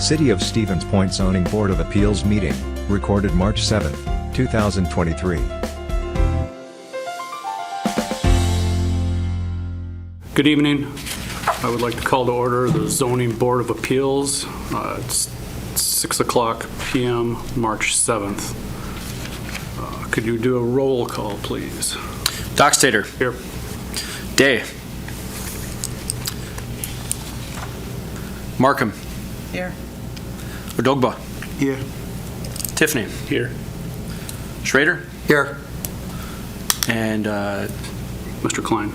City of Stevens Point Zoning Board of Appeals meeting, recorded March 7, 2023. Good evening. I would like to call to order the Zoning Board of Appeals. It's 6 o'clock p.m., March 7th. Could you do a roll call, please? Dockstader. Here. Day. Markham. Here. Odogba. Here. Tiffany. Here. Schrader. Here. And Mr. Klein.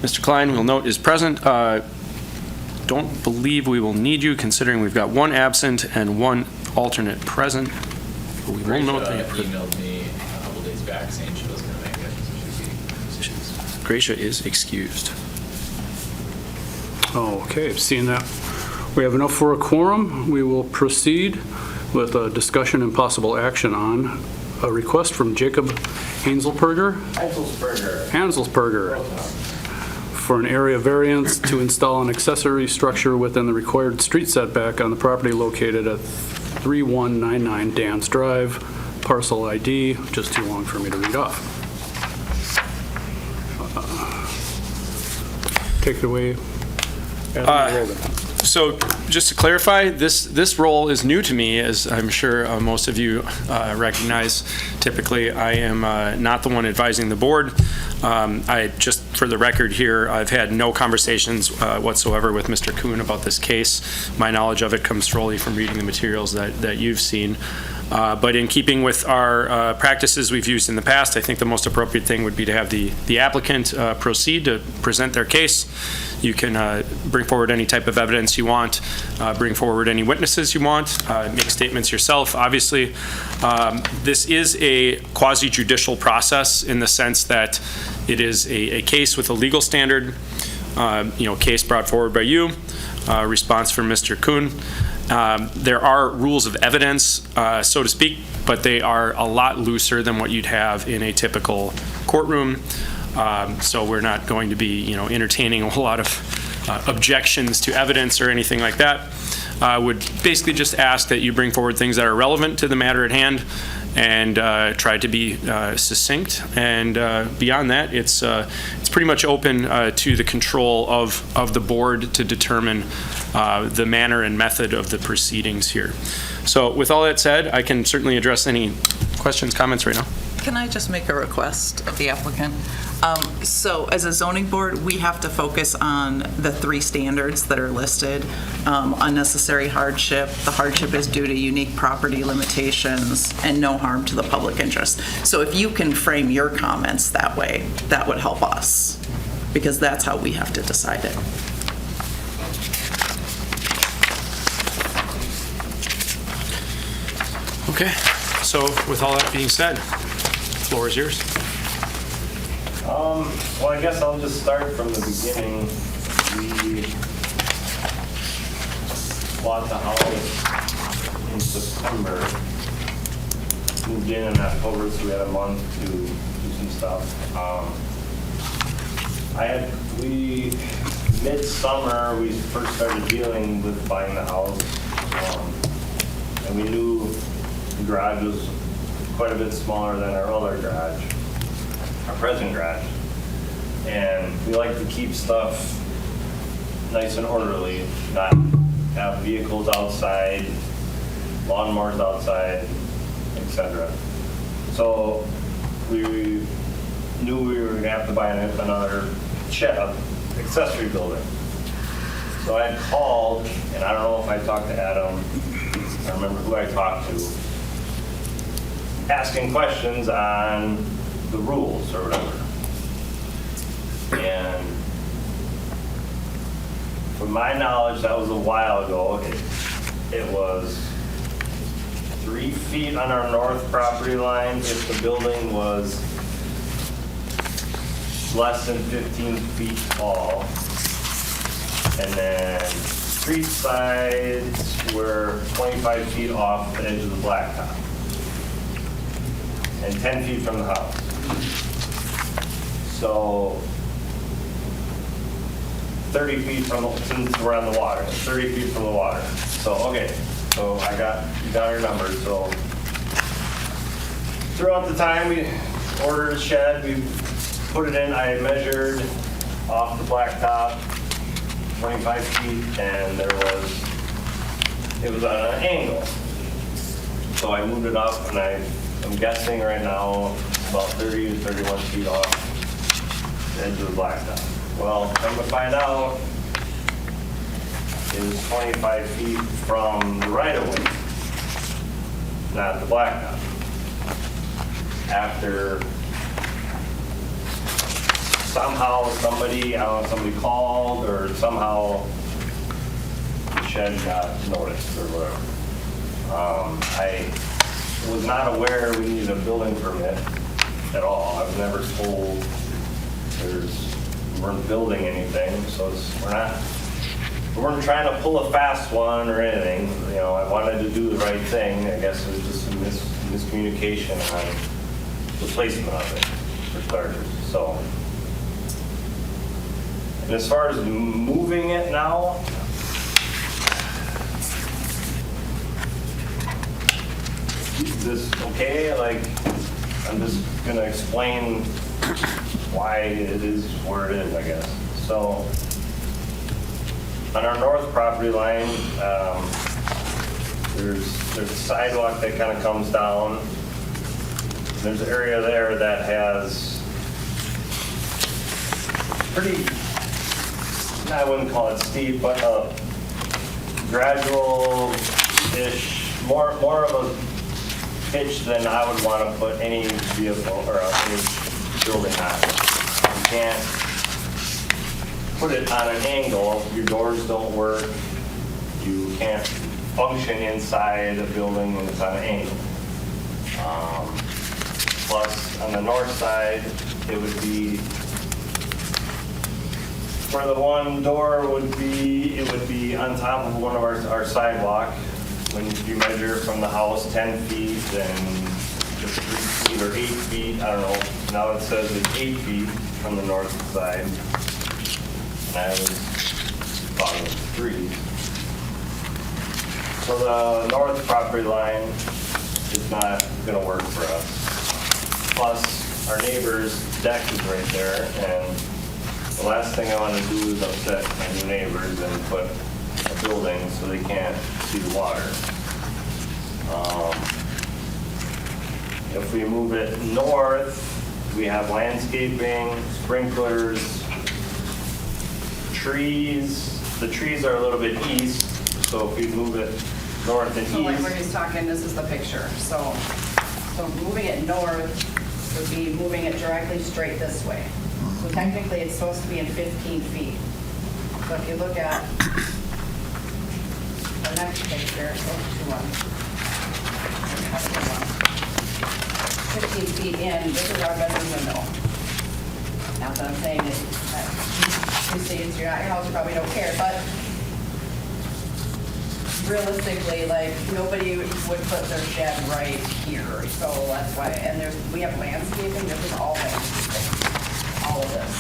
Mr. Klein, we'll note, is present. Don't believe we will need you, considering we've got one absent and one alternate present. But we will note that you emailed me a couple days back saying she was going to make it. So she'd be. Gracia is excused. Okay, seeing that we have enough for a quorum, we will proceed with a discussion and possible action on a request from Jacob Hanselsperger for an area variance to install an accessory structure within the required street setback on the property located at 3199 Dance Drive, parcel ID, just too long for me to read off. Take it away. Adam Logan. So just to clarify, this role is new to me, as I'm sure most of you recognize. Typically, I am not the one advising the board. I just, for the record here, I've had no conversations whatsoever with Mr. Kuhn about this case. My knowledge of it comes solely from reading the materials that you've seen. But in keeping with our practices we've used in the past, I think the most appropriate thing would be to have the applicant proceed to present their case. You can bring forward any type of evidence you want, bring forward any witnesses you want, make statements yourself. Obviously, this is a quasi-judicial process in the sense that it is a case with a legal standard, case brought forward by you, response from Mr. Kuhn. There are rules of evidence, so to speak, but they are a lot looser than what you'd have in a typical courtroom. So we're not going to be, entertaining a whole lot of objections to evidence or anything like that. I would basically just ask that you bring forward things that are relevant to the matter at hand and try to be succinct. And beyond that, it's pretty much open to the control of the board to determine the manner and method of the proceedings here. So with all that said, I can certainly address any questions, comments right now. Can I just make a request of the applicant? So as a zoning board, we have to focus on the 3 standards that are listed. Unnecessary hardship, the hardship is due to unique property limitations, and no harm to the public interest. So if you can frame your comments that way, that would help us, because that's how we have to decide it. Okay, so with all that being said, the floor is yours. Well, I guess I'll just start from the beginning. We bought the house in September, moved in October, so we had a month to do some stuff. Midsummer, we first started dealing with buying the house, and we knew the garage was quite a bit smaller than our other garage, our present garage. And we like to keep stuff nice and orderly, not have vehicles outside, lawnmowers outside, etc. So we knew we were going to have to buy another shed, accessory building. So I had called, and I don't know if I talked to Adam, I don't remember who I talked to, asking questions on the rules or whatever. And from my knowledge, that was a while ago. It was 3 feet on our north property line if the building was less than 15 feet tall. And then street sides were 25 feet off the edge of the blacktop. And 10 feet from the house. So 30 feet from, since we're on the water, 30 feet from the water. So, okay, so you got our numbers, so. Throughout the time, we ordered a shed, we put it in, I measured off the blacktop, 25 feet, and it was on an angle. So I moved it up, and I'm guessing right now about 30 to 31 feet off the edge of the blacktop. Well, come to find out, it was 25 feet from the right-of-way, not the blacktop. After somehow somebody called, or somehow the shed got noticed or whatever. I was not aware we needed a building permit at all. I was never told we weren't building anything, so we weren't trying to pull a fast one or anything. You know, I wanted to do the right thing. I guess it was just a miscommunication on the placement of it, for starters. So, and as far as moving it now, is this okay? Like, I'm just gonna explain why it is where it is, I guess. So, on our north property line, there's a sidewalk that kind of comes down. There's an area there that has pretty, I wouldn't call it steep, but gradual-ish, more of a pitch than I would want to put any vehicle or any building on. You can't put it on an angle. Your doors don't work. You can't function inside a building when it's on an angle. Plus, on the north side, it would be, where the one door would be, it would be on top of one of our sidewalk. When you measure from the house 10 feet and just 3 feet or 8 feet, I don't know. Now it says it's 8 feet from the north side. And I was thought it was 3. So the north property line is not going to work for us. Plus, our neighbor's deck is right there, and the last thing I want to do is upset my new neighbors and put a building so they can't see the water. If we move it north, we have landscaping, sprinklers, trees. The trees are a little bit east, so if we move it north and So like where east. he's talking, this is the picture. So moving it north would be moving it directly straight this way. So technically, it's supposed to be in 15 feet. So if you look at the next picture, 15 feet in, this is our bedroom window. Not that I'm saying that you see it's your house, you probably don't care, but realistically, like, nobody would put their shed right here, so that's why, and we have landscaping, this is all landscaping, all of this,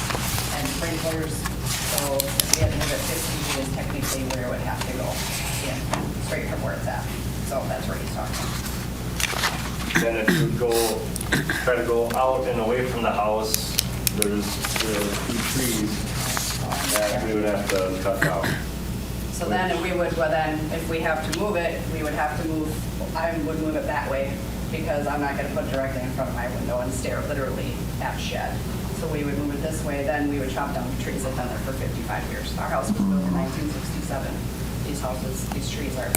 and sprinklers, so if we had to move it 50 feet is technically where it would have to go, yeah, straight from where it's at, so that's where he's talking. Then if you try to go out and away from the house, there's 2 trees that we would have to cut out. So then we would, well then, if we have to move it, we would have to move, I would move it that way because I'm not gonna put it directly in front of my window and stare literally at shed. So we would move it this way, then we would chop down the trees that have been there for 55 years. Our house was built in 1967. These trees are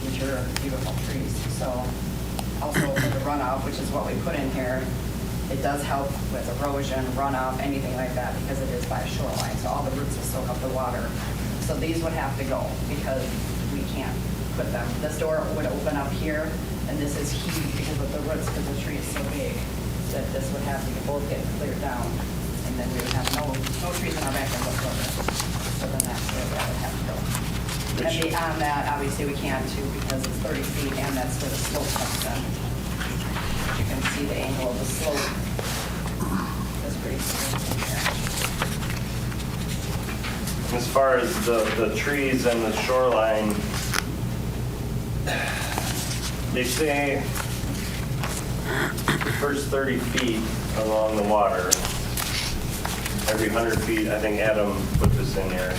mature, beautiful trees. So also for the runoff, which is what we put in here, it does help with erosion, runoff, anything like that because it is by a shoreline. So all the roots will soak up the water. So these would have to go because we can't put them. This door would open up here, and this is huge because of the roots, because the tree is so big that this would have to both get cleared down, and then we would have no trees in our backyard whatsoever. So then that's where that would have to go. And beyond that, obviously we can't too because it's 30 feet, and that's where the slope comes in. You can see the angle of the slope. That's pretty significant here. as far as the trees and the shoreline, they say the first 30 feet along the water, every 100 feet, I think Adam put this in here.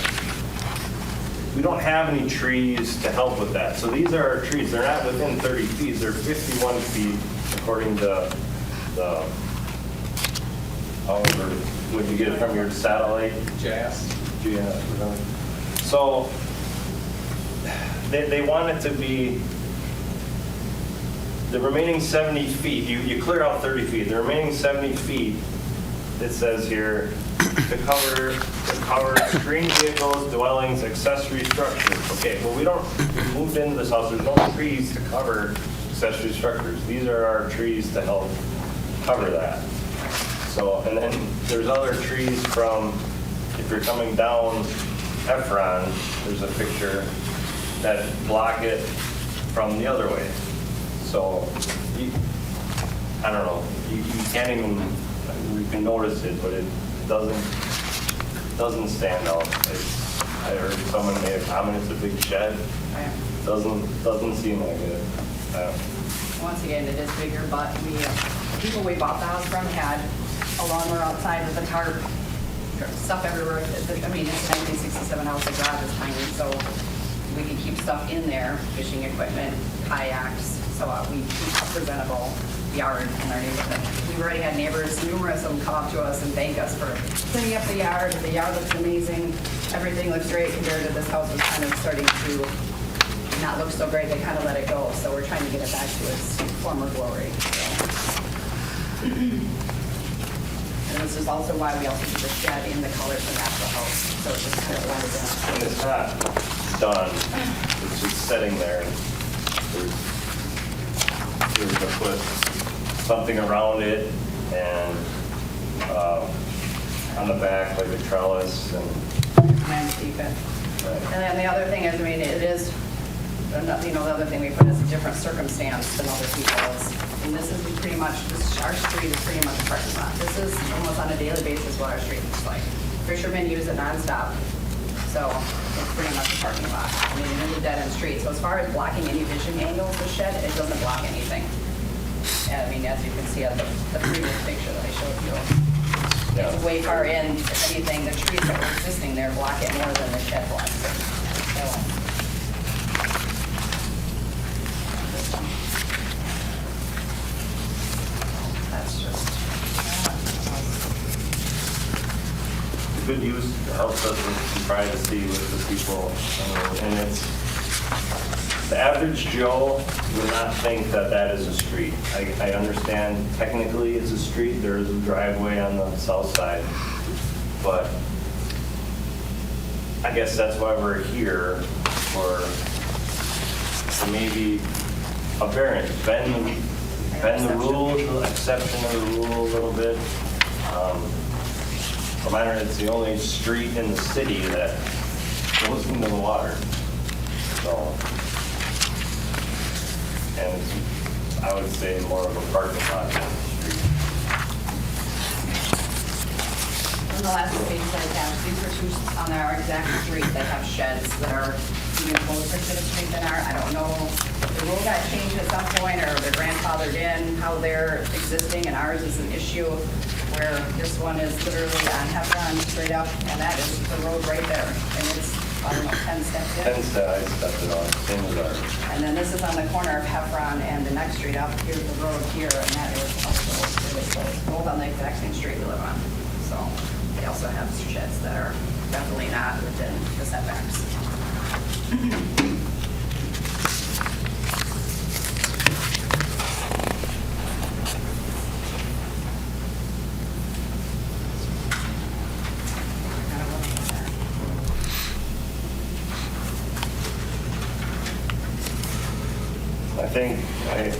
We don't have any trees to help with that. So these are our trees. They're not within 30 feet. They're 51 feet according to the, however, would you get it from your satellite? GIS? GIS. So they want it to be the remaining 70 feet. You clear out 30 feet. The remaining 70 feet, it says here, to cover screened vehicles, dwellings, accessory structures. Okay, well, we moved into this house, there's no trees to cover accessory structures. These are our trees to help cover that. So, and then there's other trees from, if you're coming down Heffron, there's a picture that block it from the other way. So, I don't know, you can't even, you can notice it, but it doesn't stand out. I heard someone made a comment, it's a big shed. Doesn't seem like it. Once again, it is bigger, but people we bought the house from had a lawnmower outside with a tarp, stuff everywhere. I mean, it's a 1967 house, the garage is tiny, so we can keep stuff in there, fishing equipment, kayaks, so we keep a presentable yard in our neighborhood. We've already had neighbors, numerous of them come up to us and thank us for cleaning up the yard. The yard looks amazing. Everything looks great compared to this house was kind of starting to not look so great. They kind of let it go. So we're trying to get it back to its former glory. So. And this is also why we also keep the shed in the colors of the house. So it's just kind of blended in. And it's not done, it's just sitting there. There's to put something around it and on the back like a trellis and Landscape it. And then the other thing is, I mean, it is, the other thing we put is a different circumstance than other people's. And this is pretty much, our street is pretty much a parking lot. This is almost on a daily basis what our street looks like. Fishermen use it nonstop. So it's pretty much a parking lot. I mean, it is a dead-end street. So as far as blocking any vision angles, the shed, it doesn't block anything. And I mean, as you can see on the previous picture that I showed you, it's way far in. If anything, the trees that are existing there block it more than the shed blocks it. So, that's just good use, helps us with privacy with the people. And it's, the average Joe would not think that that is a street. I understand technically it's a street, there is a driveway on the south side, but I guess that's why we're here, for maybe a variance, bend the rule, the exception of the rule a little bit. From my understanding, it's the only street in the city that goes into the water. So, and it's, I would say, more of a parking lot than a street. on the last page that I have, these are two on our exact street that have sheds that are even closer to the street than ours. I don't know, the rule got changed at some point, or they're grandfathered in, how they're existing, and ours is an issue where this one is literally on Heffron straight up, and that is the road right there. And it's, I don't know, 10 steps in. 10 steps, I stepped it on, same as ours. And then this is on the corner of Heffron and the next street up. Here's the road here, and that is also really close, both on the exact same street we live on. So they also have sheds that are definitely not within the setbacks. I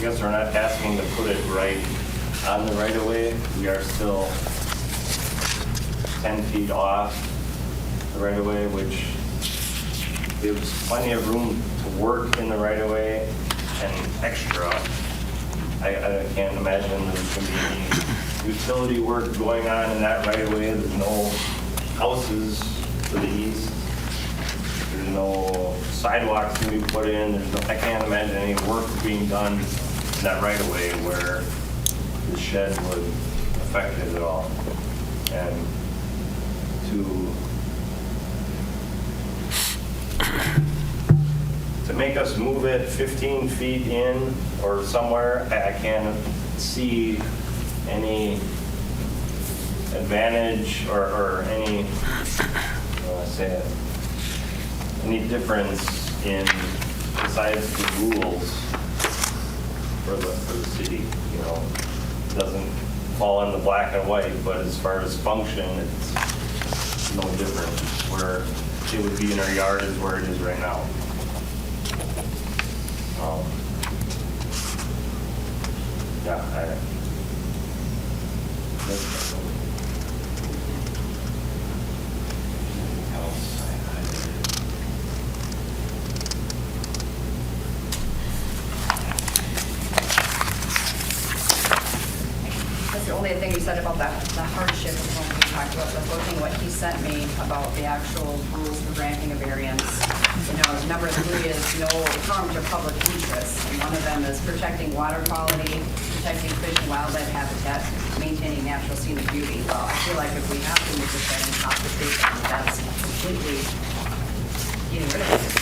guess we're not asking to put it right on the right of way. We are still 10 feet off the right of way, which gives plenty of room to work in the right of way and extra. I can't imagine there's going to be any utility work going on in that right of way. There's no houses to the sidewalks can be put in. I can't imagine any work being done in that right of way where the shed would affect it at all. And to make us move it 15 feet in or somewhere, I can't see any advantage or any, any difference in, besides the rules for the city, you know. It doesn't fall in the black and white, but as far as function, it's no different. Where it would be in our yard is where it is right now. Yeah, That's the only thing you said about the hardship is when we talked about the voting, what he sent me about the actual rules for granting a variance. You know, number 3 is no harm to public interest. And one of them is protecting water quality, protecting fish and wildlife habitat, maintaining natural scenic beauty. Well, I feel like if we have to move the shed and top the tree, that's completely getting rid of it.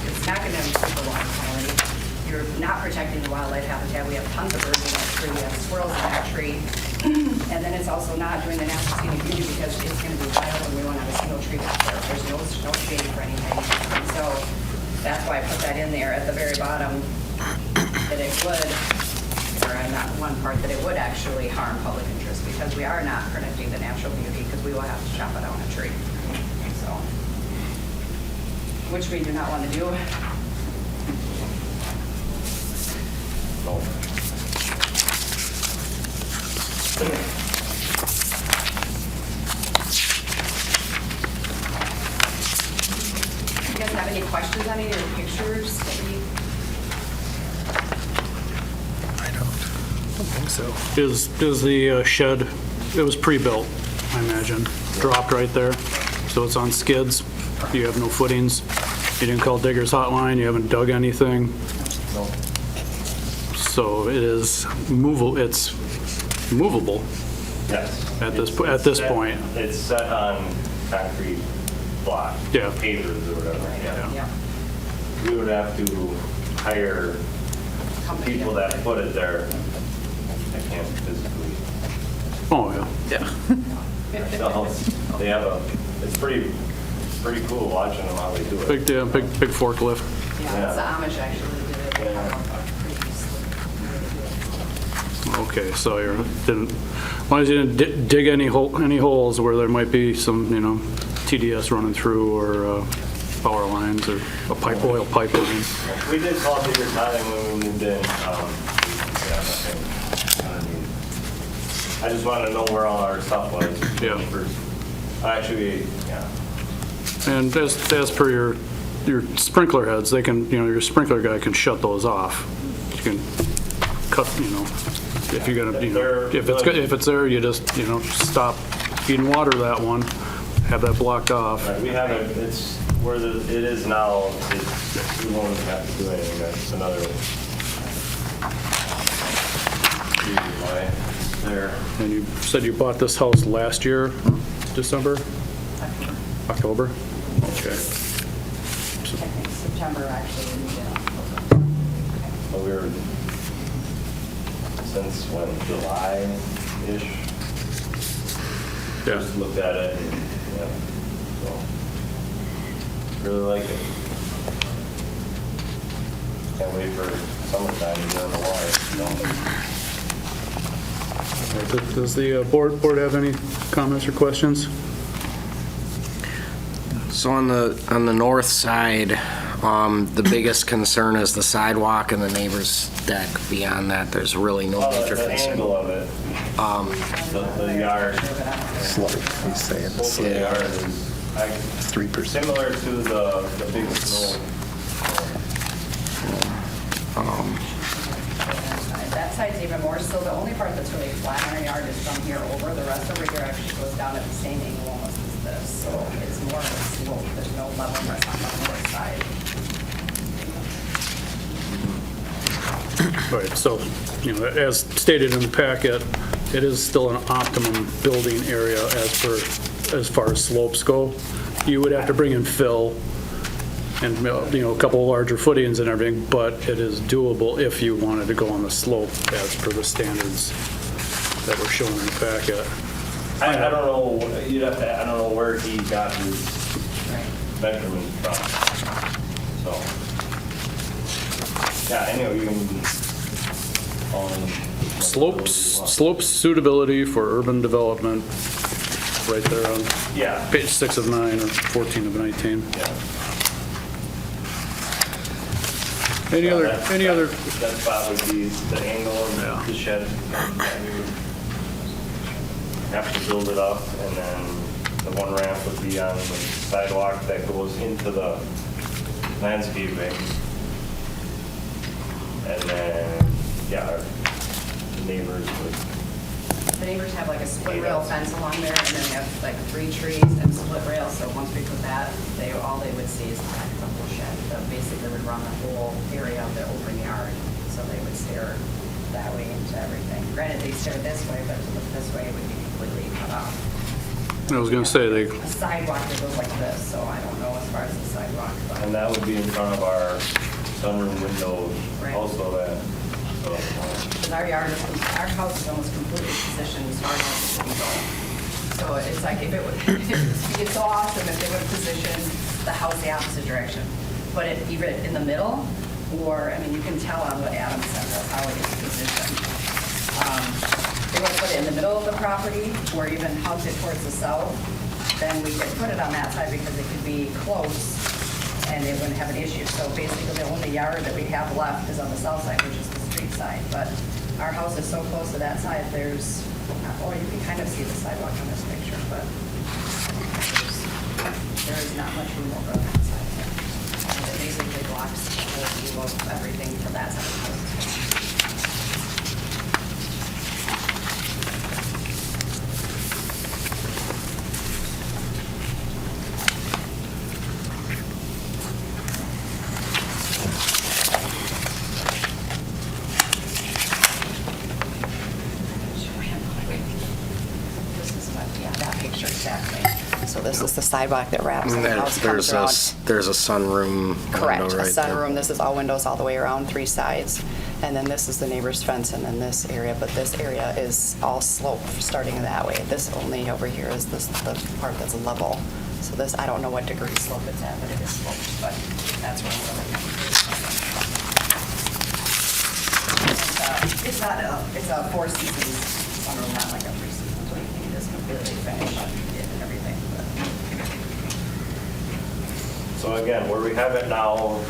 It's not going to improve the water quality. You're not protecting the wildlife habitat. We have tons of birds in that tree. We have squirrels in that tree. And then it's also not doing the natural scenic beauty because it's going to be wild and we won't have a single tree back there. There's no shade for anything. And so that's why I put that in there at the very bottom, that it would, or not one part, that it would actually harm public interest because we are not protecting the natural beauty because we will have to chop it down a tree. So, which we do not want to do. You guys have any questions on any of the pictures that we? Is the shed, it was pre-built, I imagine, dropped right there, so it's on skids, you have no footings, you didn't call Digger's Hotline, you haven't dug anything, so it is movable, it's movable yes. at this point. It's set on concrete block. Yeah. Pavers or whatever, yeah. Yeah. We would have to hire people that put it there. I can't physically. Oh, yeah. So they have it's pretty cool watching them how they do it. Big forklift. Yeah, it's the Amish actually did it. They have a pretty Okay, so you didn't, as long as you didn't dig any holes where there might be some, you know, TDS running through or power lines or a oil pipeline. We did call Digger Hotline when we moved in. Nothing underneath. I just wanted to know where all our stuff was. Yeah. First. Actually, yeah. And as per your sprinkler heads, they can, you know, your sprinkler guy can shut those off. You can cut, you know, if you're gonna, you know, if it's there, you just, you know, stop feeding water to that one, have that blocked off. Right, we have it, it's where it is now, we won't have to do anything, that's another reason why it's there. And you said you bought this house last year, December? October? Okay. I think September actually. we moved in October. But we were, since when, July-ish? Yeah. Just looked at it and, yeah, so, really like it. Can't wait for summertime to get on the water, you know? Does the board have any comments or questions? So on the north side, the biggest concern is the sidewalk and the neighbor's deck. Beyond that, there's really no major The concern. angle of it, the yard, Slope, he's saying. both of the yard is 3%. similar to the big snow. That side's even more, so the only part that's really flat in our yard is from here over. The rest over here actually goes down at the same angle almost as this. So it's more of a slope. There's no levelness on the north side. Right, so, as stated in the packet, it is still an optimum building area as far as slopes go. You would have to bring in fill and, a couple larger footings and everything, but it is doable if you wanted to go on the slope as per the standards that were shown in the packet. I don't know, I don't know where he got his measurements from. So, yeah, anyway, you can. Slopes suitability for urban development, right there on Yeah. page 6 of 9 or 14 of 19. Yeah. Any other, That spot would be the angle of the shed. We would have to build it up, and then the one ramp would be on the sidewalk that goes into the landscaping. And then, yeah, the neighbors would. The neighbors have like a split rail fence along there, and then they have like 3 trees and split rail, so once we put that, all they would see is the back of the whole shed. But basically would run the whole area of their open yard, so they would stare that way into everything. Granted, they stare this way, but to look this way, it would be completely cut off. I was going to say, A sidewalk that goes like this, so I don't know as far as the sidewalk, but. And that would be in front of our sunroom windows Right. also that. So, Because our house is almost completely positioned as far as it can go. So it's like if it would, it's so awesome if they would position the house the opposite direction. But either in the middle, or, I mean, you can tell on what Adam sent us, how it is positioned. They would put it in the middle of the property, or even house it towards the south, then we could put it on that side because it could be close and they wouldn't have an issue. So basically, the only yard that we have left is on the south side, which is the street side. But our house is so close to that side, there's, or you can kind of see the sidewalk on this picture, but there is not much room over on that side. And it basically blocks the whole view of everything from that side of the house. This is what, yeah, that picture exactly. So this is the sidewalk that wraps and the house comes around. There's a sunroom Correct, window a right there. sunroom. This is all windows all the way around, 3 sides. And then this is the neighbor's fence and then this area, but this area is all slope starting that way. This only over here is the part that's level. So this, I don't know what degree slope it's at, but it is sloped, but that's where we're looking. It's not it's a 4 seasons sunroom, not like a 3 seasons or anything. It is completely finished and everything, but. So again, where we have it now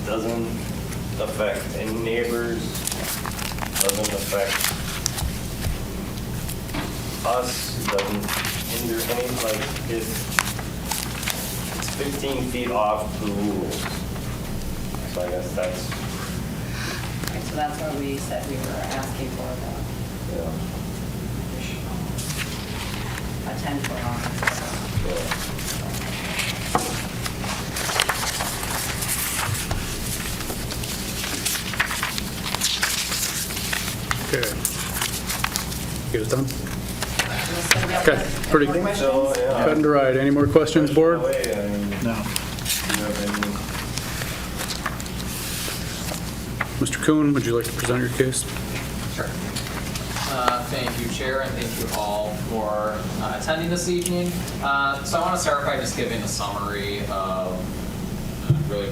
doesn't affect any neighbors, doesn't affect us, doesn't hinder any, like, it's 15 feet off the rules. So I guess that's, And so that's why we said we were asking for the yeah. additional, a 10-foot on. okay. You guys done? Okay, pretty- So, yeah. Cut and dried. Any more questions, board? No. No. Do you have any? Mr. Kuhn, would you like to present your case? Sure. Thank you, Chair, and thank you all for attending this evening. So I want to start by just giving a summary of really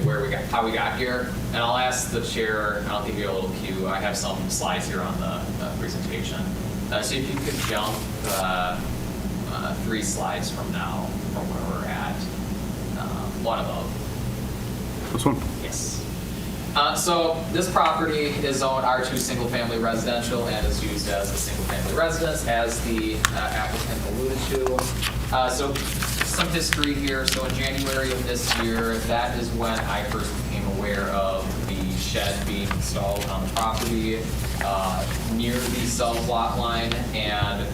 how we got here. And I'll ask the Chair, and I'll give you a little cue. I have some slides here on the presentation. So if you could jump 3 slides from now, from where we're at, one of them. This one? Yes. So this property is zoned R2 single-family residential and is used as a single-family residence, as the applicant alluded to. So some history here. So in January of this year, that is when I first became aware of the shed being installed on the property near the south lot line. And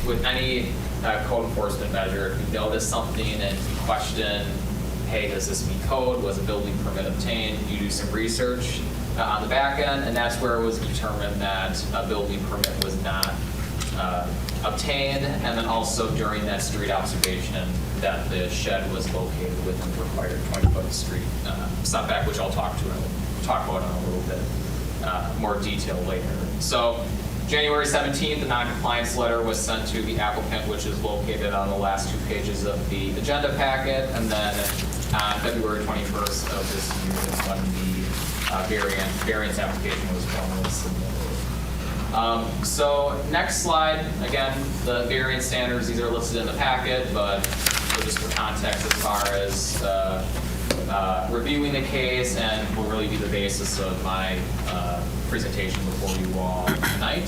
with any code enforcement measure, if you notice something and you question, hey, does this meet code? Was a building permit obtained? You do some research. on the back end, and that's where it was determined that a building permit was not obtained, and then also during that street observation that the shed was located within the required 20-foot street setback, which I'll talk about in a little bit more detail later. So January 17th, the non-compliance letter was sent to the applicant, which is located on the last 2 pages of the agenda packet, and then on February 21st of this year is when the variance application was formally submitted. So next slide, again, the variance standards, these are listed in the packet, but just for context as far as reviewing the case and will really be the basis of my presentation before you all tonight.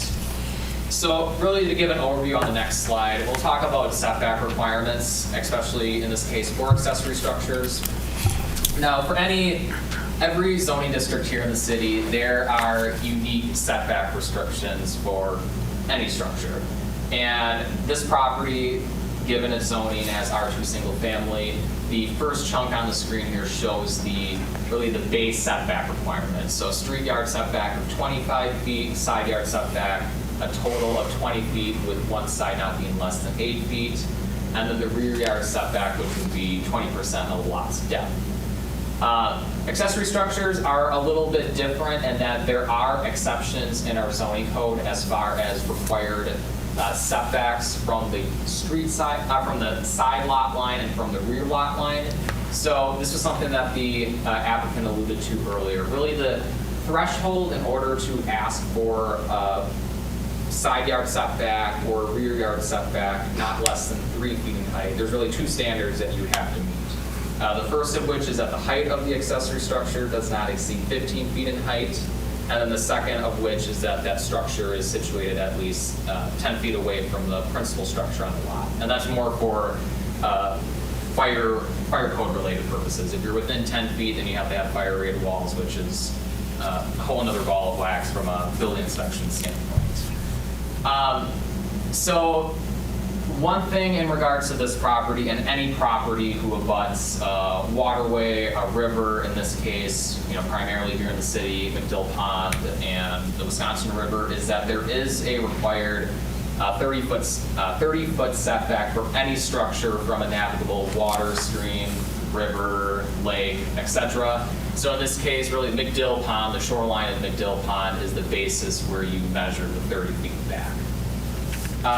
So really to give an overview on the next slide, we'll talk about setback requirements, especially in this case for accessory structures. Now for every zoning district here in the city, there are unique setback restrictions for any structure. And this property, given its zoning as R2 single family, the first chunk on the screen here shows really the base setback requirements. So street yard setback of 25 feet, side yard setback a total of 20 feet with one side not being less than 8 feet, and then the rear yard setback, which would be 20% of the lot's depth. Accessory structures are a little bit different in that there are exceptions in our zoning code as far as required setbacks from the street side, from the side lot line and from the rear lot line. So this was something that the applicant alluded to earlier. Really the threshold in order to ask for side yard setback or rear yard setback not less than 3 feet in height. There's really 2 standards that you have to meet. The first of which is that the height of the accessory structure does not exceed 15 feet in height, and then the second of which is that that structure is situated at least 10 feet away from the principal structure on the lot. And that's more for fire code related purposes. If you're within 10 feet, then you have to have fire rated walls, which is a whole another ball of wax from a building inspection standpoint. So one thing in regards to this property and any property who abuts a waterway, a river, in this case, primarily here in the city, McDill Pond and the Wisconsin River, is that there is a required 30-foot setback for any structure from a navigable water, stream, river, lake, etc. So in this case, really McDill Pond, the shoreline of McDill Pond is the basis where you measure the 30 feet back.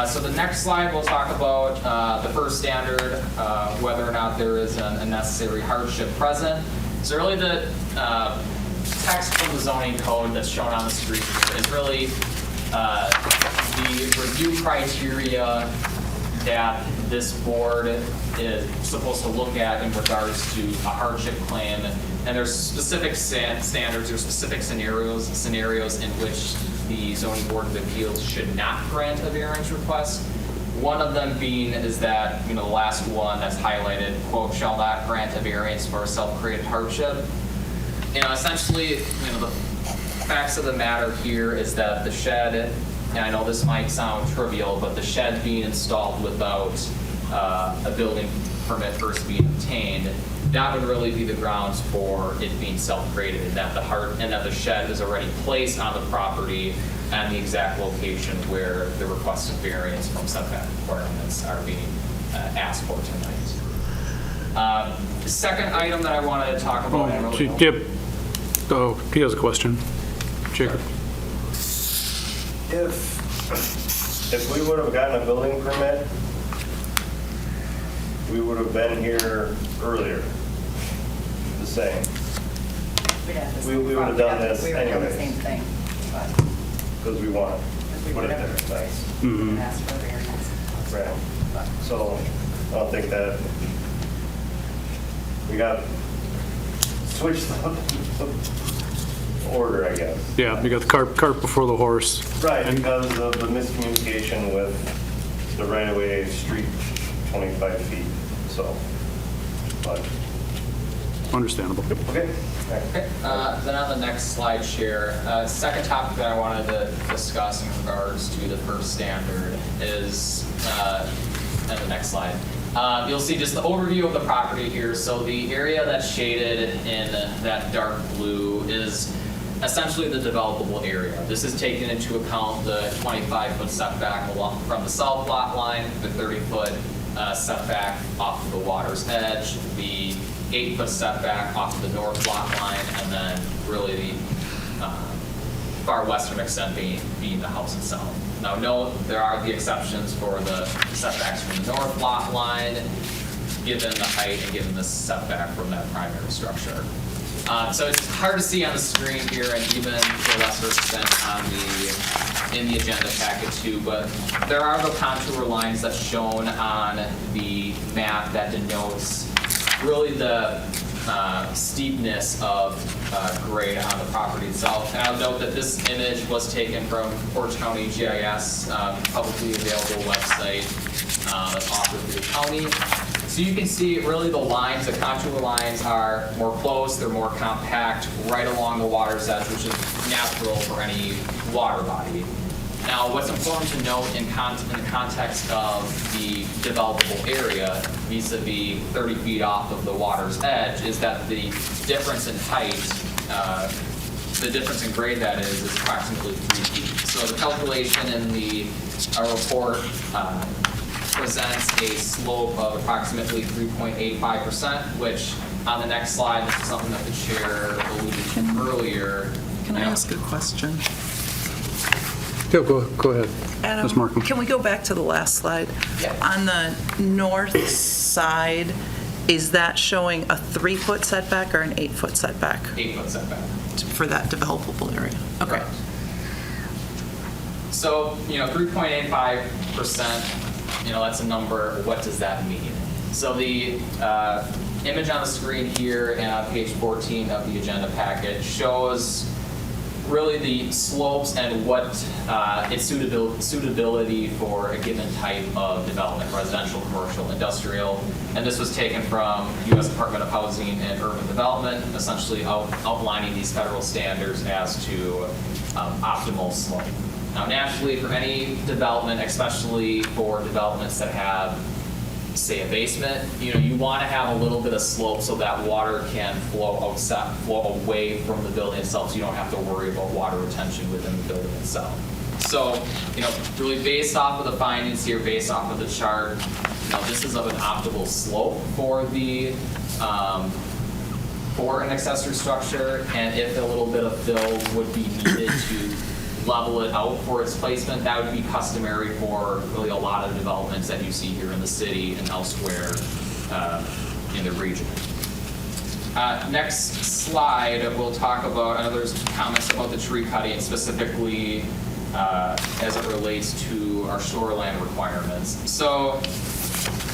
So the next slide, we'll talk about the first standard, whether or not there is a necessary hardship present. So really the text from the zoning code that's shown on the screen here is really the review criteria that this board is supposed to look at in regards to a hardship claim. And there's specific standards or specific scenarios in which the Zoning Board of Appeals should not grant a variance request. One of them being is that, the last one that's highlighted, quote, shall not grant a variance for a self-created hardship. Essentially, the facts of the matter here is that the shed, and I know this might sound trivial, but the shed being installed without a building permit first being obtained, that would really be the grounds for it being self-created, and that the shed is already placed on the property and the exact location where the requested variance from setback requirements are being asked for tonight. The second item that I wanted to talk about. He has a question. Jacob. If we would have gotten a building permit, we would have been here earlier. The same. We would have done this We were doing the anyways. same thing, but Because we want we to put were it there. never Nice. and asked for a variance. Right. So I don't think that we got switched the order, I guess. Yeah, you got the cart before the horse. Right, because of the miscommunication with the right-of-way street 25 feet, so, but, Understandable. okay. Okay, then on the next slide share, second topic that I wanted to discuss in regards to the first standard is, and the next slide. You'll see just the overview of the property here. So the area that's shaded in that dark blue is essentially the developable area. This is taking into account the 25-foot setback along from the south lot line, the 30-foot setback off of the water's edge, the 8-foot setback off of the north lot line, and then really the far western extent being the house itself. Now, note there are the exceptions for the setbacks from the north lot line, given the height and given the setback from that primary structure. So it's hard to see on the screen here, and even to a lesser extent in the agenda packet too, but there are the contour lines that's shown on the map that denotes really the steepness of grade on the property itself. And I'll note that this image was taken from Portage County GIS, publicly available website that's offered through the county. So you can see really the lines, the contour lines are more close, they're more compact, right along the water's edge, which is natural for any water body. Now, what's important to note in the context of the developable area, vis-a-vis 30 feet off of the water's edge, is that the difference in height, the difference in grade that is approximately 3 feet. So the calculation in the report presents a slope of approximately 3.85%, which on the next slide, this is something that the chair alluded to earlier. Can I ask a question? Yeah, go ahead. Adam, Ms. Markham. can we go back to the last slide? Yeah. On the north side, is that showing a 3-foot setback or an 8-foot setback 8-foot setback. for that developable area? Okay. Correct. So, 3.85%, that's a number. What does that mean? So the image on the screen here and on page 14 of the agenda packet shows really the slopes and what its suitability for a given type of development, residential, commercial, industrial. And this was taken from U.S. Department of Housing and Urban Development, essentially outlining these federal standards as to optimal slope. Now, naturally, for any development, especially for developments that have, say, a basement, you want to have a little bit of slope so that water can flow away from the building itself, so you don't have to worry about water retention within the building itself. So, really based off of the findings here, based off of the chart, this is of an optimal slope for the for an accessory structure, and if a little bit of fill would be needed to level it out for its placement, that would be customary for really a lot of developments that you see here in the city and elsewhere in the region. Next slide, we'll talk about, I know there's comments about the tree cutting, specifically as it relates to our shoreline requirements. So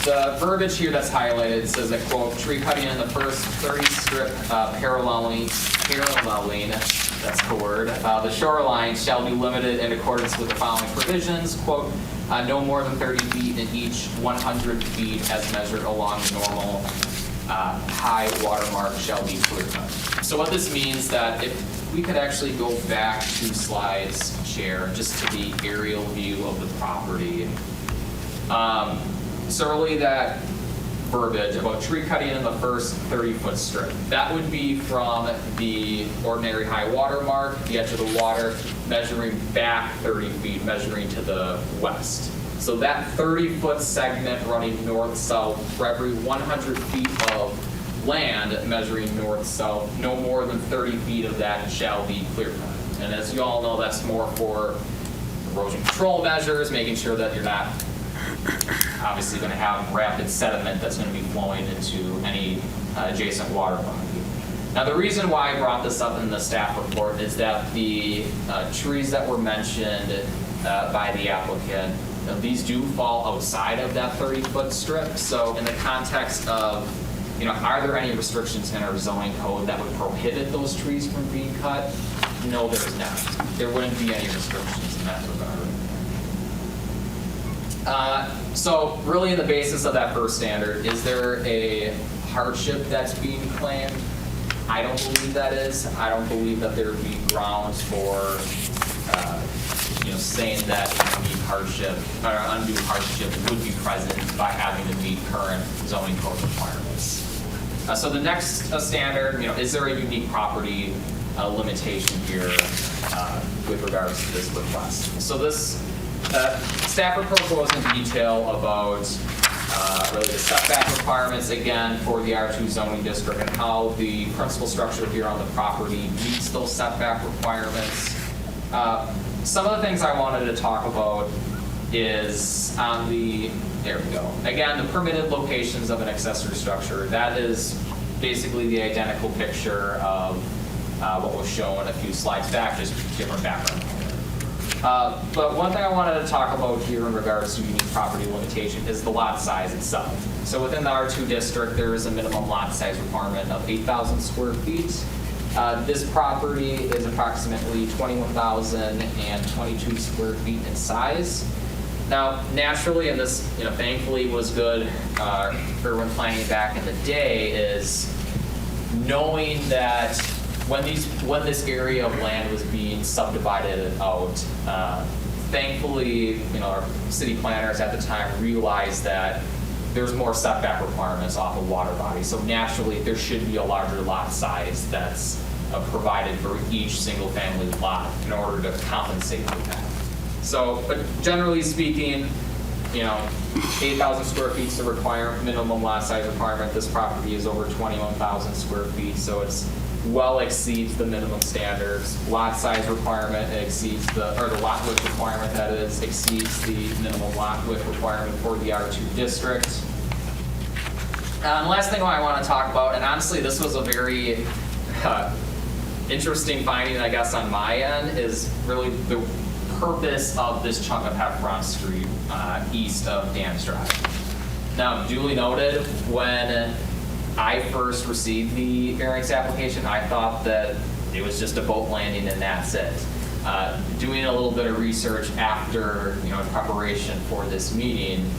the verbiage here that's highlighted says that, quote, tree cutting in the first 30 strip paralleling, that's the word, the shoreline shall be limited in accordance with the following provisions, quote, no more than 30 feet in each 100 feet as measured along the normal high water mark shall be clear cut. So what this means that if we could actually go back 2 slides, Chair, just to the aerial view of the property. So really that verbiage about tree cutting in the first 30-foot strip, that would be from the ordinary high water mark, the edge of the water, measuring back 30 feet, measuring to the west. So that 30-foot segment running north-south, for every 100 feet of land measuring north-south, no more than 30 feet of that shall be clear cut. And as you all know, that's more for erosion control measures, making sure that you're not obviously going to have rapid sediment that's going to be flowing into any adjacent water body. Now, the reason why I brought this up in the staff report is that the trees that were mentioned by the applicant, these do fall outside of that 30-foot strip. So in the context of, are there any restrictions in our zoning code that would prohibit those trees from being cut? No, there's not. There wouldn't be any restrictions in that regard. So really the basis of that first standard, is there a hardship that's being claimed? I don't believe that is. I don't believe that there would be grounds for saying that undue hardship would be present by having to meet current zoning code requirements. So the next standard, is there a unique property limitation here with regards to this request. So this staff report goes in detail about really the setback requirements, again, for the R2 zoning district and how the principal structure here on the property meets those setback requirements. Some of the things I wanted to talk about is on the, there we go. Again, the permitted locations of an accessory structure. That is basically the identical picture of what was shown a few slides back, just different background. But one thing I wanted to talk about here in regards to unique property limitation is the lot size itself. So within the R2 district, there is a minimum lot size requirement of 8,000 square feet. This property is approximately 21,022 square feet in size. Now, naturally, and this, thankfully was good urban planning back in the day, is knowing that when this area of land was being subdivided out, thankfully, our city planners at the time realized that there's more setback requirements off of water bodies. So naturally, there should be a larger lot size that's provided for each single family lot in order to compensate for that. So, but generally speaking, 8,000 square feet is the minimum lot size requirement. This property is over 21,000 square feet, so it's well exceeds the minimum standards. Lot size requirement exceeds the lot width requirement, that is, exceeds the minimum lot width requirement for the R2 district. And the last thing I want to talk about, and honestly, this was a very interesting finding, I guess, on my end, is really the purpose of this chunk of Heffron Street east of Dams Drive. Now, duly noted, when I first received the variance application, I thought that it was just a boat landing and that's it. Doing a little bit of research after, in preparation for this meeting,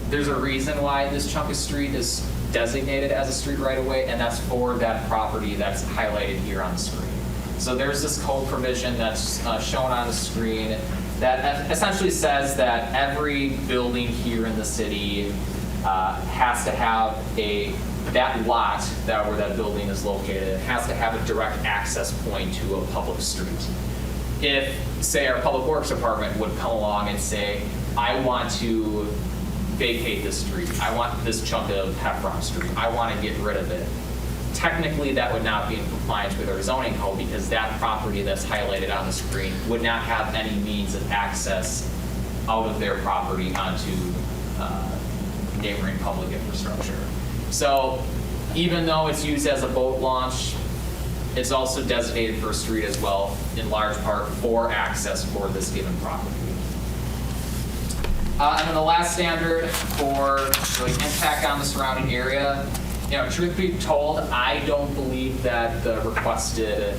there's a reason why this chunk of street is designated as a street right of way, and that's for that property that's highlighted here on the screen. So there's this code provision that's shown on the screen that essentially says that every building here in the city has to have that lot where that building is located has to have a direct access point to a public street. If, say, our Public Works Department would come along and say, I want to vacate this street, I want this chunk of Heffron Street, I want to get rid of it, technically that would not be in compliance with our zoning code because that property that's highlighted on the screen would not have any means of access out of their property onto neighboring public infrastructure. So even though it's used as a boat launch, it's also designated for a street as well, in large part for access for this given property. And then the last standard for impact on the surrounding area, truth be told, I don't believe that the requested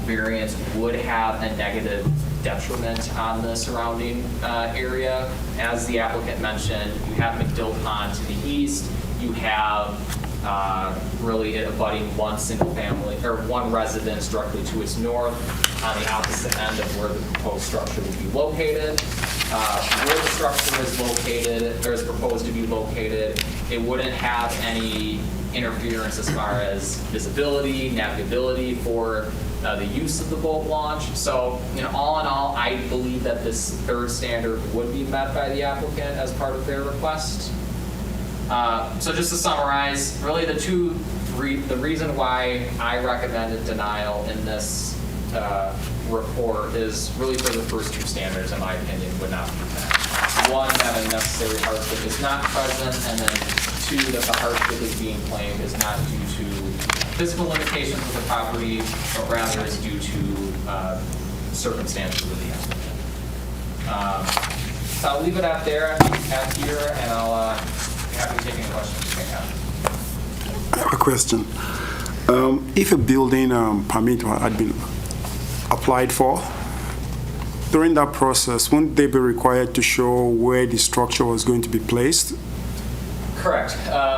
variance would have a negative detriment on the surrounding area. As the applicant mentioned, you have McDill Pond to the east, you have really it abutting one single family or one residence directly to its north on the opposite end of where the proposed structure would be located. Where the structure is located or is proposed to be located, it wouldn't have any interference as far as visibility, navigability for the use of the boat launch. So, all in all, I believe that this third standard would be met by the applicant as part of their request. So just to summarize, really the reason why I recommended denial in this report is really for the first two standards, in my opinion, would not be met. One, that a necessary hardship is not present, and then two, that the hardship is being claimed is not due to physical limitations of the property, but rather is due to circumstances of the applicant. So I'll leave it out there at here, and I'll be happy to take any questions you may have. I have a question. If a building permit had been applied for, during that process, wouldn't they be required to show where the structure was going to be placed? Correct.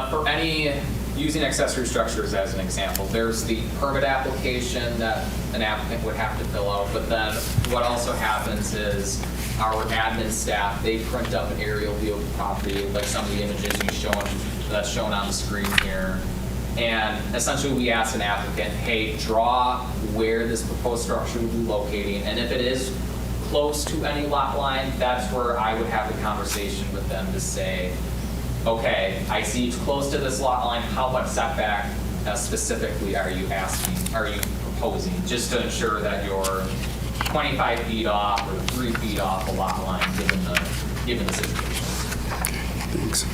For any, using accessory structures as an example, there's the permit application that an applicant would have to fill out, but then what also happens is our admin staff, they print up an aerial view of the property, like some of the images that's shown on the screen here. And then essentially we asked an applicant, hey, draw where this proposed structure will be locating, and if it is close to any lot line, that's where I would have the conversation with them to say, okay, I see it's close to this lot line, how much setback specifically are you proposing, just to ensure that you're 25 feet off or 3 feet off the lot line, given the situation. Thanks.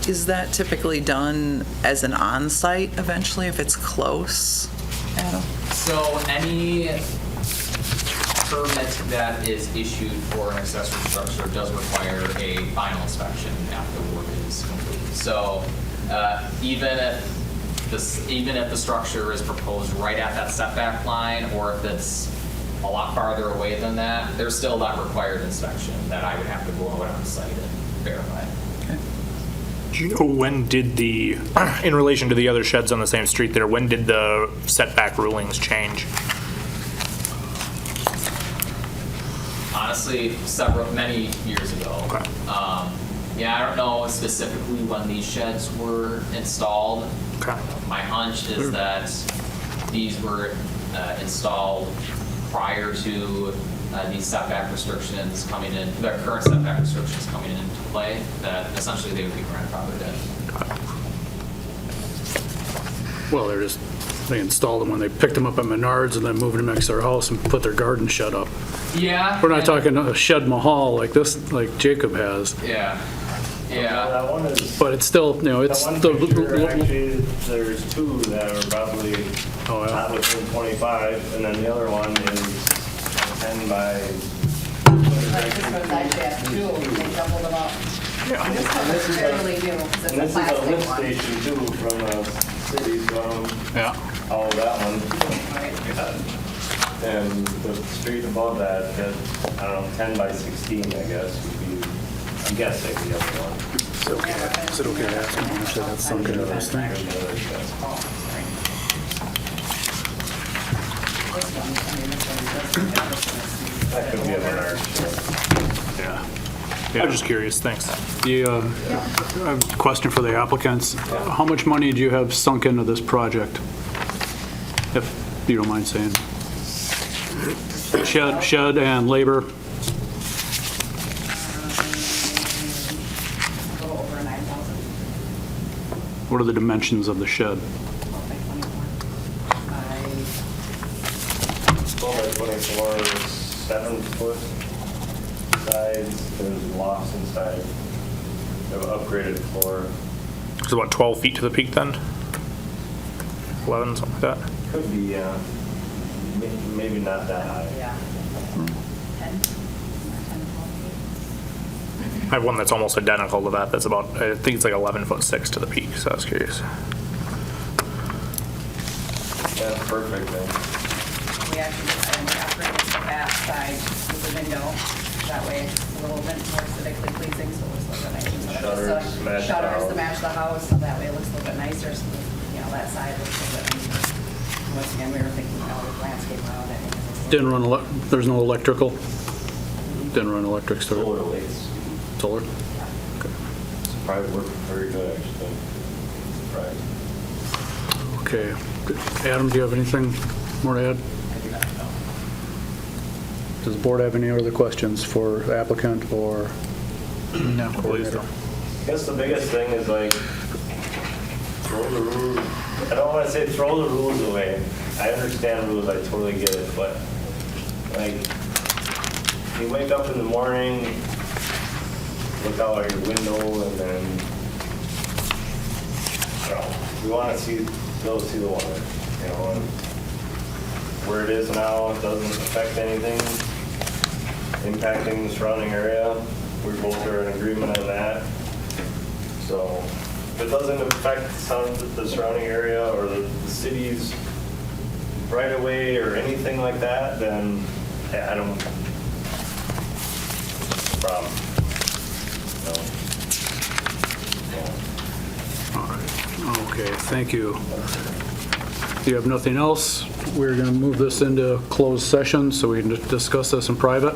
Is that typically done as an on-site eventually if it's close, Adam? So any permit that is issued for an accessory structure does require a final inspection after the work is complete. So even if the structure is proposed right at that setback line, or if it's a lot farther away than that, there's still that required inspection that I would have to go out on site and verify. Do you know when did in relation to the other sheds on the same street there, when did the setback rulings change? Honestly, many years ago. Okay. Yeah, I don't know specifically when these sheds were installed. Okay. My hunch is that these were installed prior to these setback restrictions coming in, the current setback restrictions coming into play, that essentially they would be grandfathered in. Well, they installed them when they picked them up at Menards and then moved them next to their house and put their garden shed up. Yeah. We're not talking a shed mahal like this, like Jacob has, Yeah. Yeah. That one is, but it's still, it's that one the. picture, actually, there's two that are probably Oh, yeah. not within 25, and then the other one is 10 by. Like this one's actually at 2, they doubled them up. And this one is fairly new, because it's And a this is a plastic lift one. station too from the city, so Yeah. all that one. Right. And the street above that, I don't know, 10 by 16, I guess, would be, I'm guessing the other one. Is it okay to ask him how much that's sunk into this thing? And the other shed. Oh, sorry. This one, I mean, this one doesn't have That could be a Menards shed. Yeah. I'm just curious, thanks. I have a question for the applicants. How much money do you have sunk into this project? If you don't mind saying. Shed and labor. a little over 9,000. What are the dimensions of the shed? 12 by 24, 7-foot sides, there's lofts inside. They have an upgraded floor. It's about 12 feet to the peak then? 11, something like that? Could be, maybe not that high. Yeah. 10, 10, 12 I have one that's almost identical to that. That's about, I think it's like 11'6" to the peak, so I was curious. That's perfect then. We actually, we upgraded the back side with the window. That way it's a little bit more aesthetically pleasing, so it looks a little bit nicer. Shutters match the Shutters house. to match the house, so that way it looks a little bit nicer, so, that side looks a little bit nicer. Once again, we were thinking about the landscape around it. Didn't run, there's no electrical? Didn't run electric, so Solar lights. solar? It's probably working very good, actually. Right. Okay. Adam, do you have anything more to add? Does the board have any other questions for the applicant or? No, please don't. I guess the biggest thing is like, throw the rules. I don't want to say throw the rules away. I understand rules, I totally get it, but like, you wake up in the morning, look out your window, and then, I don't know, you want to be able to see the water, and where it is now, it doesn't affect anything impacting the surrounding area. We both are in agreement on that. So if it doesn't affect the surrounding area or the city's right of way or anything like that, then I don't, it's a problem. Okay, thank you. If you have nothing else, we're going to move this into closed session so we can discuss this in private.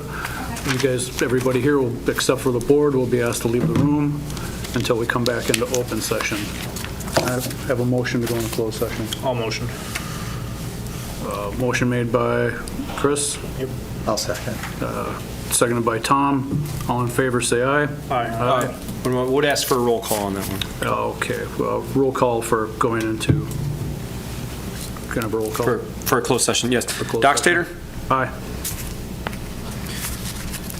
You guys, everybody here, except for the board, will be asked to leave the room. until we come back into open session. I have a motion to go into closed session. All motion. Motion made by Chris, I'll second. seconded by Tom. All in favor, say aye. Aye. Would ask for a roll call on that one. Okay, well, roll call for going into, kind of a roll call? For a closed session, yes. closed Doc session. Stater? Aye.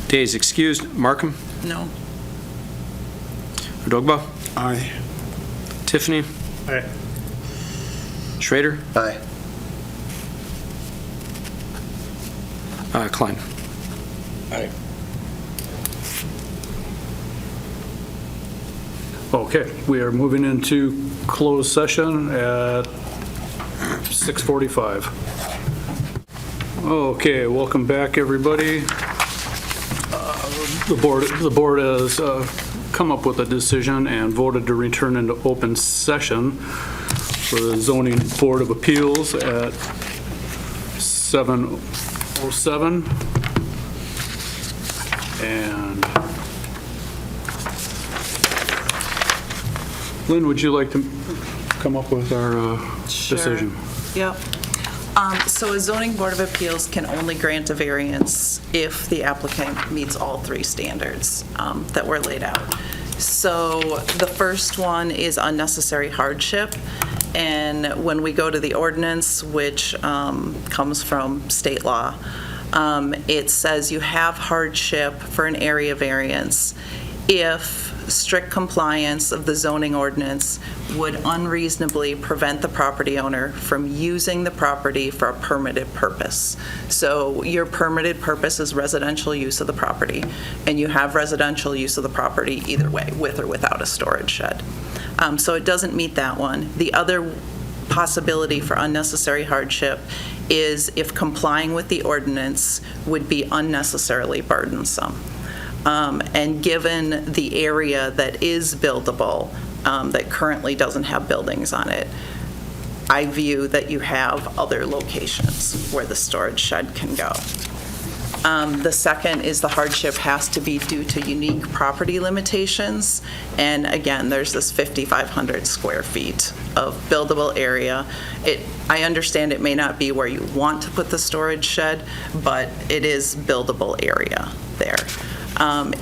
Days excused. Markham? No. Dogba? Aye. Tiffany? Aye. Schrader? Aye. Klein? Aye. Okay, we are moving into closed session at 6:45. Okay, welcome back, everybody. The board has come up with a decision and voted to return into open session for the Zoning Board of Appeals at 7:07. And Lynn, would you like to come up with our decision? Yep. So a zoning board of appeals can only grant a variance if the applicant meets all three standards that were laid out. So the first one is unnecessary hardship. And when we go to the ordinance, which comes from state law, it says you have hardship for an area variance if strict compliance of the zoning ordinance would unreasonably prevent the property owner from using the property for a permitted purpose. So your permitted purpose is residential use of the property, and you have residential use of the property either way, with or without a storage shed. So it doesn't meet that one. The other possibility for unnecessary hardship is if complying with the ordinance would be unnecessarily burdensome. And given the area that is buildable, that currently doesn't have buildings on it, I view that you have other locations where the storage shed can go. The second is the hardship has to be due to unique property limitations. And again, there's this 5,500 square feet of buildable area. I understand it may not be where you want to put the storage shed, but it is buildable area there.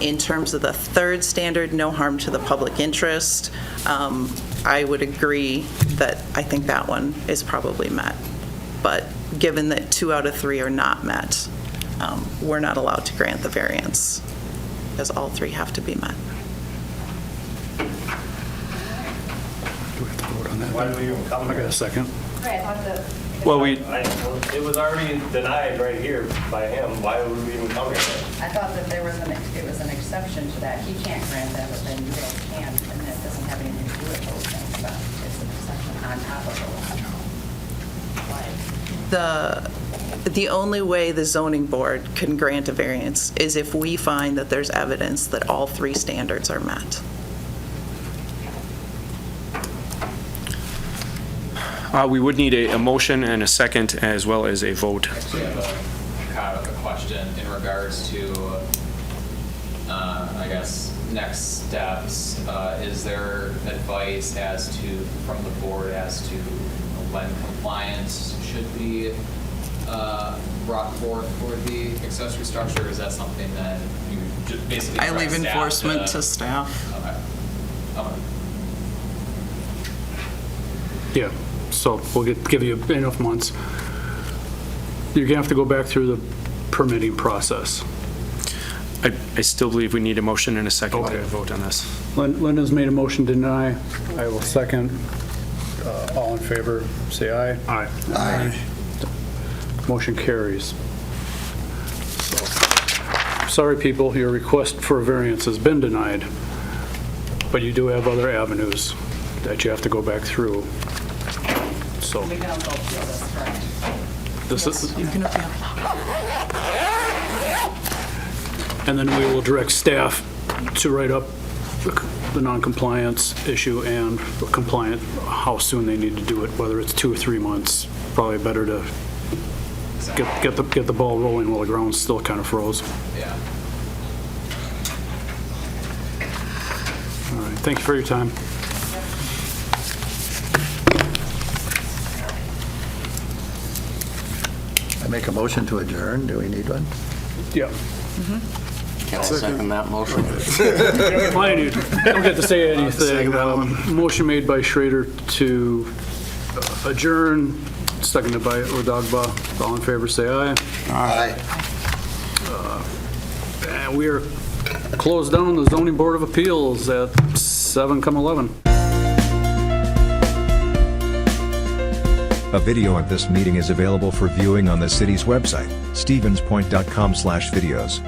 In terms of the third standard, no harm to the public interest, I would agree that I think that one is probably met. But given that 2 out of 3 are not met, we're not allowed to grant the variance, because all 3 have to be met. Do we have to vote on that? Why do we even come I got here? a second. Right, I thought that. Well, It was already denied right here by him. Why would we even come here? I thought that it was an exception to that. He can't grant that, but then you guys can, and it doesn't have anything to do with those things, but it's an exception on top of those. The only way the zoning board can grant a variance is if we find that there's evidence that all 3 standards are met. We would need a motion and a second as well as a vote. Actually, I have a question in regards to, I guess, next steps. Is there advice from the board as to when compliance should be brought forth for the accessory structure? Or is that something that you just basically I leave direct staff enforcement to staff. Okay. Yeah, so we'll give you enough months. You're going to have to go back through the permitting process. I still believe we need a motion and a second Okay. to vote on this. Linda's made a motion to deny. I will second. All in favor, say aye. Aye. Aye. Motion carries. So, sorry, people, your request for a variance has been denied, but you do have other avenues that you have to go back through. So We can also appeal this, correct? this is, You can appeal. and then we will direct staff to write up the non-compliance issue and compliant, how soon they need to do it, whether it's 2 or 3 months. Probably better to get the ball rolling while the ground's still kind of froze. Yeah. All right, Thank you for your time. I make a motion to adjourn. Do we need one? Yeah. I'll second that motion. Fine, you don't get to say anything. Second that Motion made by Schrader to adjourn, seconded by Odagba. All in favor, say aye. Aye. And we are closed down the Zoning Board of Appeals at 7:11. A video of this meeting is available for viewing on the city's website, stevenspoint.com/videos.